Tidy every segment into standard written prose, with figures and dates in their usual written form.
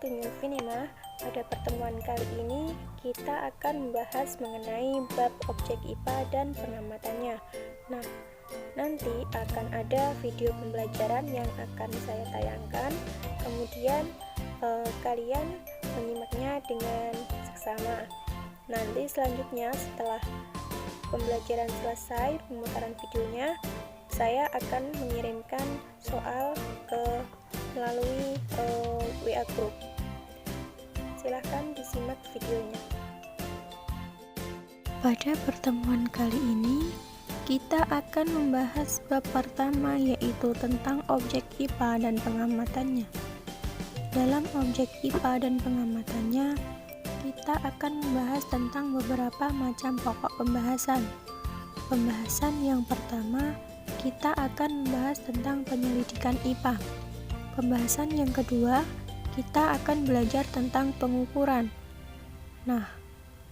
Tunjung Vinema. Pada pertemuan kali ini kita akan membahas mengenai bab objek IPA dan pengamatannya. Nah, nanti akan ada video pembelajaran yang akan saya tayangkan. Kemudian kalian menyimaknya dengan seksama. Nanti selanjutnya setelah pembelajaran selesai, pemutaran videonya, saya akan mengirimkan soal melalui WA Group. Silahkan disimak videonya. Pada pertemuan kali ini, kita akan membahas bab pertama, yaitu tentang objek IPA dan pengamatannya. Dalam objek IPA dan pengamatannya, kita akan membahas tentang beberapa macam pokok pembahasan. Pembahasan yang pertama, kita akan membahas tentang penyelidikan IPA. Pembahasan yang kedua, kita akan belajar tentang pengukuran. Nah,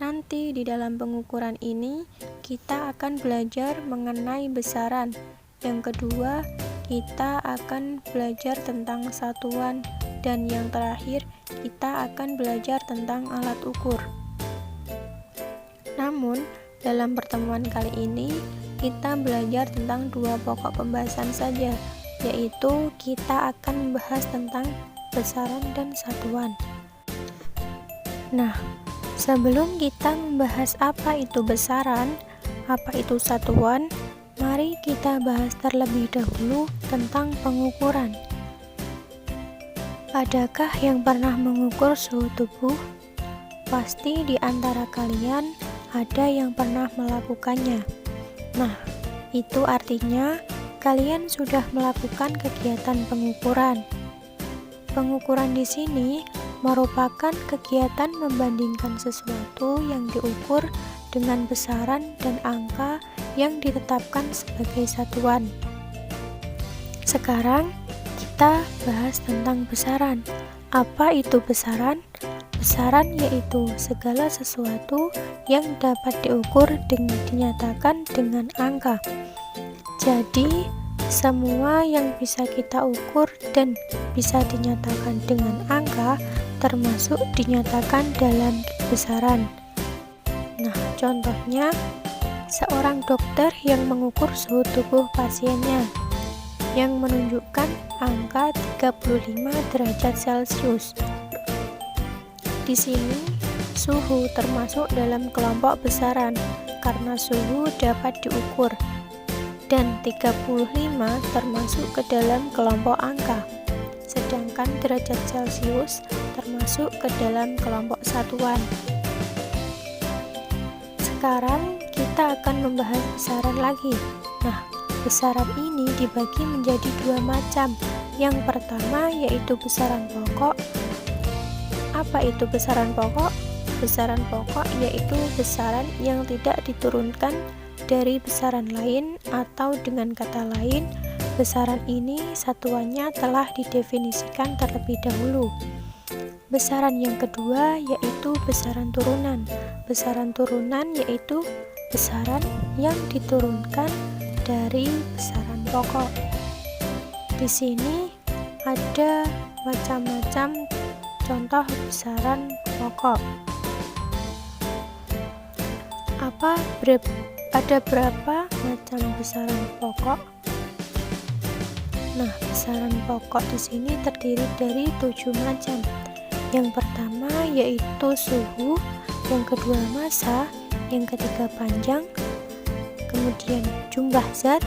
nanti di dalam pengukuran ini, kita akan belajar mengenai besaran. Yang kedua, kita akan belajar tentang satuan. Dan yang terakhir, kita akan belajar tentang alat ukur. Namun, dalam pertemuan kali ini, kita belajar tentang dua pokok pembahasan saja, yaitu kita akan membahas tentang besaran dan satuan. Nah, sebelum kita membahas apa itu besaran, apa itu satuan, mari kita bahas terlebih dahulu tentang pengukuran. Adakah yang pernah mengukur suhu tubuh? Pasti di antara kalian ada yang pernah melakukannya. Nah, itu artinya kalian sudah melakukan kegiatan pengukuran. Pengukuran di sini merupakan kegiatan membandingkan sesuatu yang diukur dengan besaran dan angka yang ditetapkan sebagai satuan. Sekarang kita bahas tentang besaran. Apa itu besaran? Besaran yaitu segala sesuatu yang dapat diukur dan dinyatakan dengan angka. Jadi, semua yang bisa kita ukur dan bisa dinyatakan dengan angka termasuk dinyatakan dalam besaran. Nah, contohnya seorang dokter yang mengukur suhu tubuh pasiennya yang menunjukkan angka 35 derajat Celcius. Di sini, suhu termasuk dalam kelompok besaran karena suhu dapat diukur, dan 35 termasuk ke dalam kelompok angka, sedangkan derajat Celcius termasuk ke dalam kelompok satuan. Sekarang kita akan membahas besaran lagi. Nah, besaran ini dibagi menjadi dua macam. Yang pertama yaitu besaran pokok. Apa itu besaran pokok? Besaran pokok yaitu besaran yang tidak diturunkan dari besaran lain, atau dengan kata lain, besaran ini satuannya telah didefinisikan terlebih dahulu. Besaran yang kedua yaitu besaran turunan. Besaran turunan yaitu besaran yang diturunkan dari besaran pokok. Di sini ada macam-macam contoh besaran pokok. Ada berapa macam besaran pokok? Nah, besaran pokok di sini terdiri dari 7 macam. Yang pertama yaitu suhu, yang kedua massa, yang ketiga panjang, kemudian jumlah zat,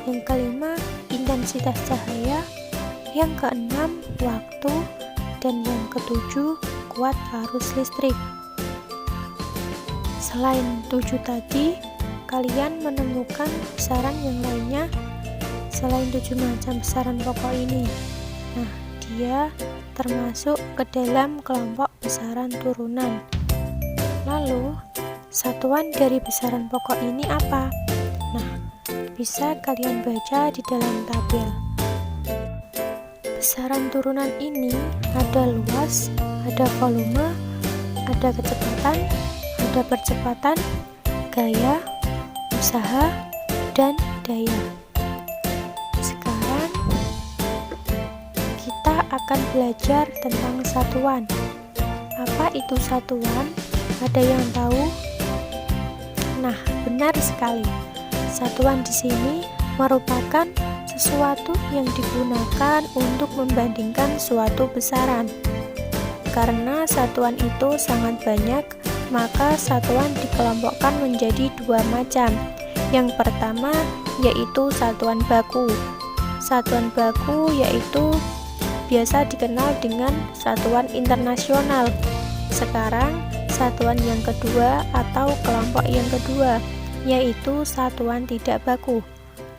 yang kelima intensitas cahaya, yang keenam waktu, dan yang ketujuh kuat arus listrik. Selain 7 tadi, kalian menemukan besaran yang lainnya selain 7 macam besaran pokok ini. Nah, dia termasuk ke dalam kelompok besaran turunan. Lalu, satuan dari besaran pokok ini apa? Nah, bisa kalian baca di dalam tabel. Besaran turunan ini ada luas, ada volume, ada kecepatan, ada percepatan, gaya, usaha, dan daya. Sekarang kita akan belajar tentang satuan. Apa itu satuan? Ada yang tahu? Nah, benar sekali. Satuan di sini merupakan sesuatu yang digunakan untuk membandingkan suatu besaran. Karena satuan itu sangat banyak, maka satuan dikelompokkan menjadi dua macam. Yang pertama yaitu satuan baku. Satuan baku yaitu biasa dikenal dengan satuan internasional. Sekarang satuan yang kedua atau kelompok yang kedua yaitu satuan tidak baku.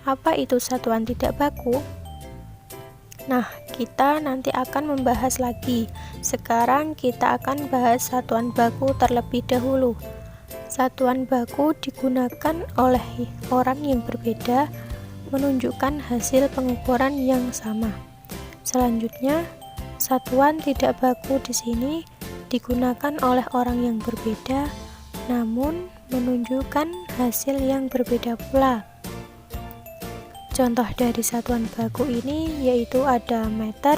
Apa itu satuan tidak baku? Nah, kita nanti akan membahas lagi. Sekarang kita akan bahas satuan baku terlebih dahulu. Satuan baku digunakan oleh orang yang berbeda menunjukkan hasil pengukuran yang sama. Selanjutnya, satuan tidak baku di sini digunakan oleh orang yang berbeda namun menunjukkan hasil yang berbeda pula. Contoh dari satuan baku ini yaitu ada meter,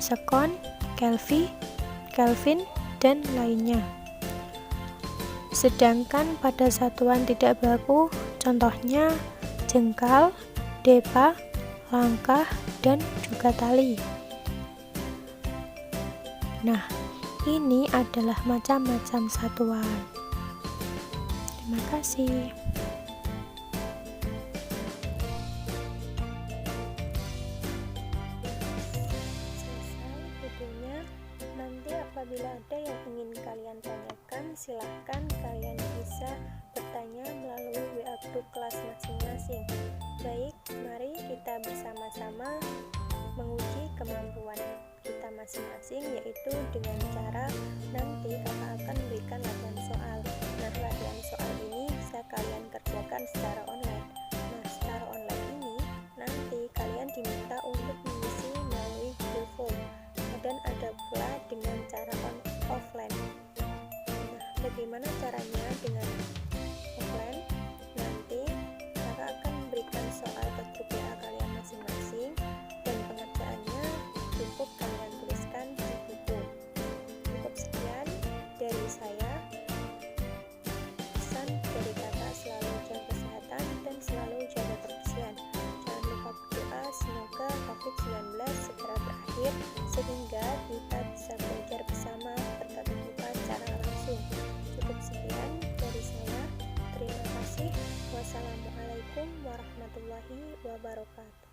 sekon, Kelvin, dan lainnya. Sedangkan pada satuan tidak baku, contohnya jengkal, depa, langkah, dan juga tali. Nah, ini adalah macam-macam satuan. Terima kasih. Nanti apabila ada yang ingin kalian tanyakan, silahkan kalian bisa bertanya melalui WA grup kelas masing-masing. Baik, mari kita bersama-sama menguji kemampuan kita masing-masing, yaitu dengan cara nanti kakak akan berikan latihan soal. Nah, latihan soal ini bisa kalian kerjakan secara online. Nah, secara online ini nanti kalian diminta untuk mengisi melalui Google Form, dan ada pula dengan cara offline. Nah, bagaimana caranya dengan offline? Nanti kakak akan memberikan soal ke grup WA kalian masing-masing, dan pengerjaannya cukup kalian tuliskan di buku. Cukup sekian dari saya. Pesan dari kakak, selalu jaga kesehatan dan selalu jaga kebersihan. Jangan lupa berdoa semoga COVID-19 segera berakhir sehingga kita bisa belajar bersama bertatap muka secara langsung. Cukup sekian dari saya. Terima kasih. Wassalamualaikum warahmatullahi wabarakatuh.